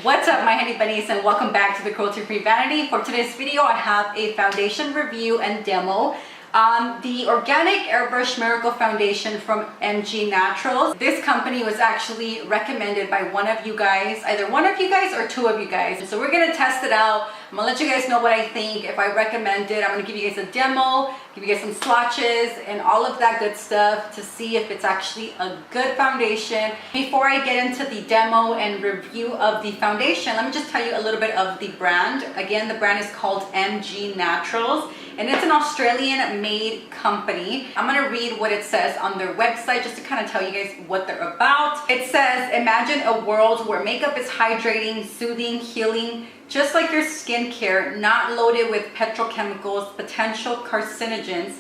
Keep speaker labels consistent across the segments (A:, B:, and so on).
A: What's up, my honey bunnies, and welcome back to the Cruelty Free Vanity. For today's video, I have a foundation review and demo on the Organic Airbrush Miracle Foundation from MG Naturals. This company was actually recommended by one of you guys, either one of you guys or two of you guys. So we're gonna test it out. I'm gonna let you guys know what I think, if I recommend it. I'm gonna give you guys a demo, give you guys some swatches and all of that good stuff to see if it's actually a good foundation. Before I get into the demo and review of the foundation, let me just tell you a little bit of the brand. Again, the brand is called MG Naturals, and it's an Australian made company. I'm gonna read what it says on their website just to kind of tell you guys what they're about. It says, imagine a world where makeup is hydrating, soothing, healing, just like your skincare, not loaded with petrochemicals, potential carcinogens,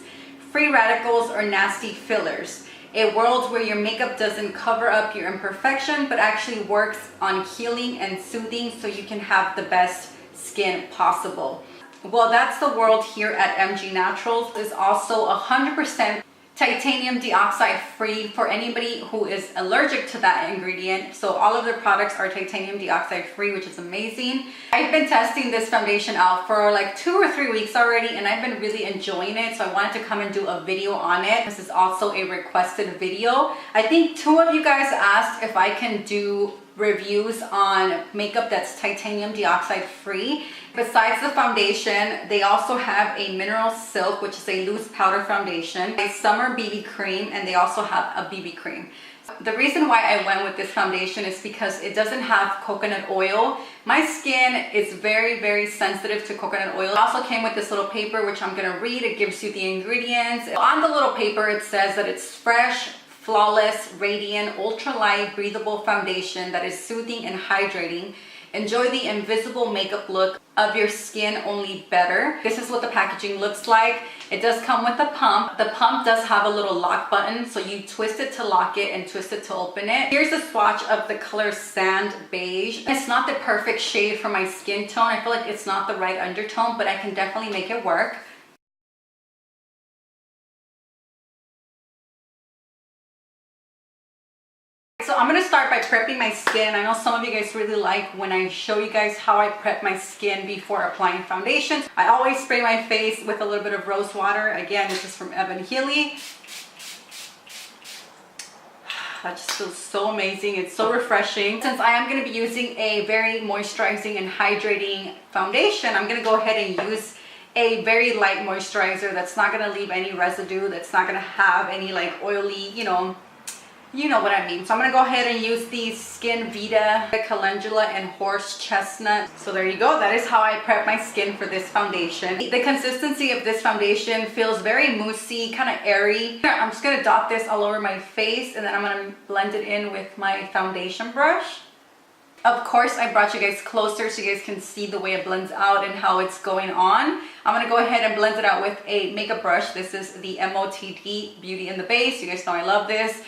A: free radicals, or nasty fillers. A world where your makeup doesn't cover up your imperfection, but actually works on healing and soothing so you can have the best skin possible. Well, that's the world here at MG Naturals. It's also 100% titanium dioxide free for anybody who is allergic to that ingredient. So all of their products are titanium dioxide free, which is amazing. I've been testing this foundation out for like 2 or 3 weeks already, and I've been really enjoying it. So I wanted to come and do a video on it. This is also a requested video. I think 2 of you guys asked if I can do reviews on makeup that's titanium dioxide free. Besides the foundation, they also have a mineral silk, which is a loose powder foundation, a summer BB cream, and they also have a BB cream. The reason why I went with this foundation is because it doesn't have coconut oil. My skin is very sensitive to coconut oil. It also came with this little paper, which I'm gonna read. It gives you the ingredients. On the little paper, it says that it's fresh, flawless, radiant, ultralight, breathable foundation that is soothing and hydrating. Enjoy the invisible makeup look of your skin, only better. This is what the packaging looks like. It does come with a pump. The pump does have a little lock button, so you twist it to lock it and twist it to open it. Here's a swatch of the color Sand Beige. It's not the perfect shade for my skin tone. I feel like it's not the right undertone, but I can definitely make it work. So I'm going to start by prepping my skin. I know some of you guys really like when I show you guys how I prep my skin before applying foundation. I always spray my face with a little bit of rose water. Again, this is from Evan Healy. That just feels so amazing. It's so refreshing. Since I am going to be using a very moisturizing and hydrating foundation, I'm going to go ahead and use a very light moisturizer that's not going to leave any residue, that's not going to have any like oily, you know what I mean. So I'm going to go ahead and use these Skin Vita, Calendula, and Horse Chestnut. So there you go. That is how I prep my skin for this foundation. The consistency of this foundation feels very moussey, kind of airy. I'm just going to dot this all over my face, and then I'm going to blend it in with my foundation brush. Of course, I brought you guys closer so you guys can see the way it blends out and how it's going on. I'm going to go ahead and blend it out with a makeup brush. This is the MOTD Beauty in the Base. You guys know I love this.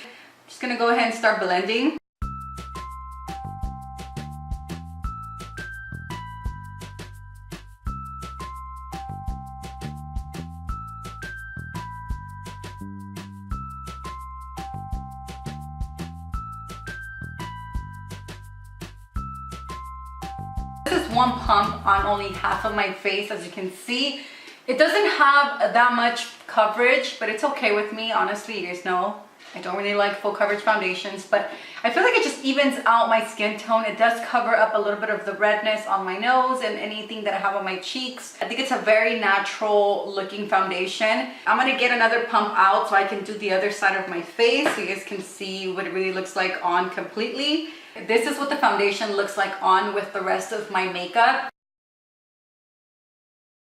A: Just gonna go ahead and start blending. This is one pump on only half of my face, as you can see. It doesn't have that much coverage, but it's okay with me. Honestly, you guys know I don't really like full coverage foundations, but I feel like it just evens out my skin tone. It does cover up a little bit of the redness on my nose and anything that I have on my cheeks. I think it's a very natural looking foundation. I'm gonna get another pump out so I can do the other side of my face so you guys can see what it really looks like on completely. This is what the foundation looks like on with the rest of my makeup.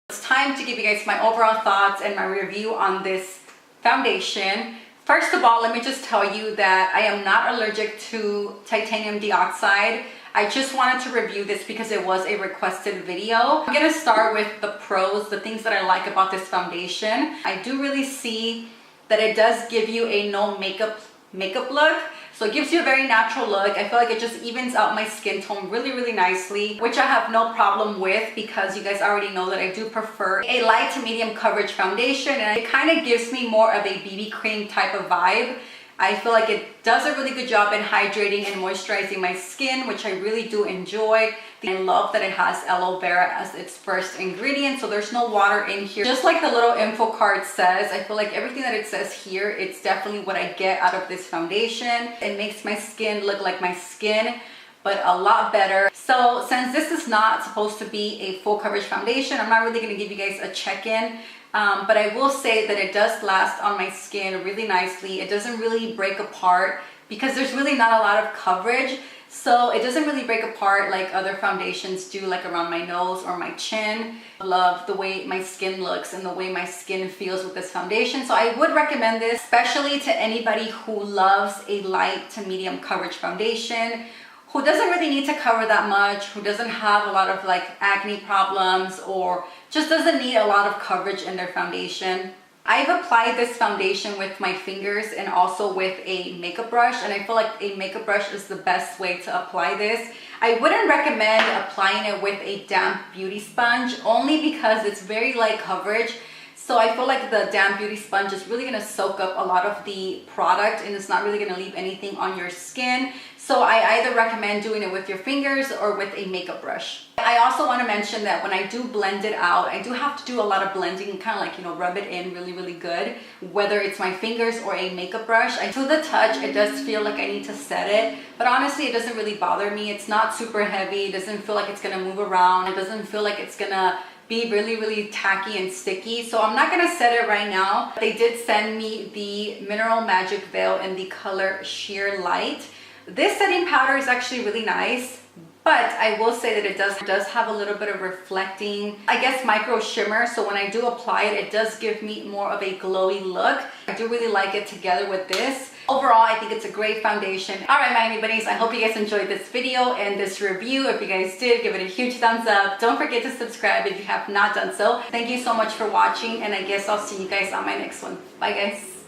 A: It's time to give you guys my overall thoughts and my review on this foundation. First of all, let me just tell you that I am not allergic to titanium dioxide. I just wanted to review this because it was a requested video. I'm gonna start with the pros, the things that I like about this foundation. I do really see that it does give you a no makeup look. So it gives you a very natural look. I feel like it just evens out my skin tone really nicely, which I have no problem with because you guys already know that I do prefer a light to medium coverage foundation, and it kind of gives me more of a BB cream type of vibe. I feel like it does a really good job in hydrating and moisturizing my skin, which I really do enjoy. I love that it has aloe vera as its first ingredient, so there's no water in here. Just like the little info card says, I feel like everything that it says here, it's definitely what I get out of this foundation. It makes my skin look like my skin, but a lot better. So since this is not supposed to be a full coverage foundation, I'm not really going to give you guys a check-in. But I will say that it does last on my skin really nicely. It doesn't really break apart because there's really not a lot of coverage. So it doesn't really break apart like other foundations do, like around my nose or my chin. I love the way my skin looks and the way my skin feels with this foundation. So I would recommend this, especially to anybody who loves a light to medium coverage foundation, who doesn't really need to cover that much, who doesn't have a lot of like acne problems, or just doesn't need a lot of coverage in their foundation. I've applied this foundation with my fingers and also with a makeup brush, and I feel like a makeup brush is the best way to apply this. I wouldn't recommend applying it with a damp beauty sponge, only because it's very light coverage. So I feel like the damp beauty sponge is really gonna soak up a lot of the product and it's not really gonna leave anything on your skin. So I either recommend doing it with your fingers or with a makeup brush. I also want to mention that when I do blend it out, I do have to do a lot of blending, kind of like, you know, rub it in really, really good, whether it's my fingers or a makeup brush. To the touch, it does feel like I need to set it, but honestly, it doesn't really bother me. It's not super heavy. It doesn't feel like it's going to move around. It doesn't feel like it's going to be really, really tacky and sticky. So I'm not going to set it right now. They did send me the Mineral Magic Veil in the color Sheer Light. This setting powder is actually really nice, but I will say that it does have a little bit of reflecting, I guess, micro shimmer. So when I do apply it, it does give me more of a glowy look. I do really like it together with this. Overall, I think it's a great foundation. All right, Miami Bunnies, I hope you guys enjoyed this video and this review. If you guys did, give it a huge thumbs up. Don't forget to subscribe if you have not done so. Thank you so much for watching, and I guess I'll see you guys on my next one. Bye, guys.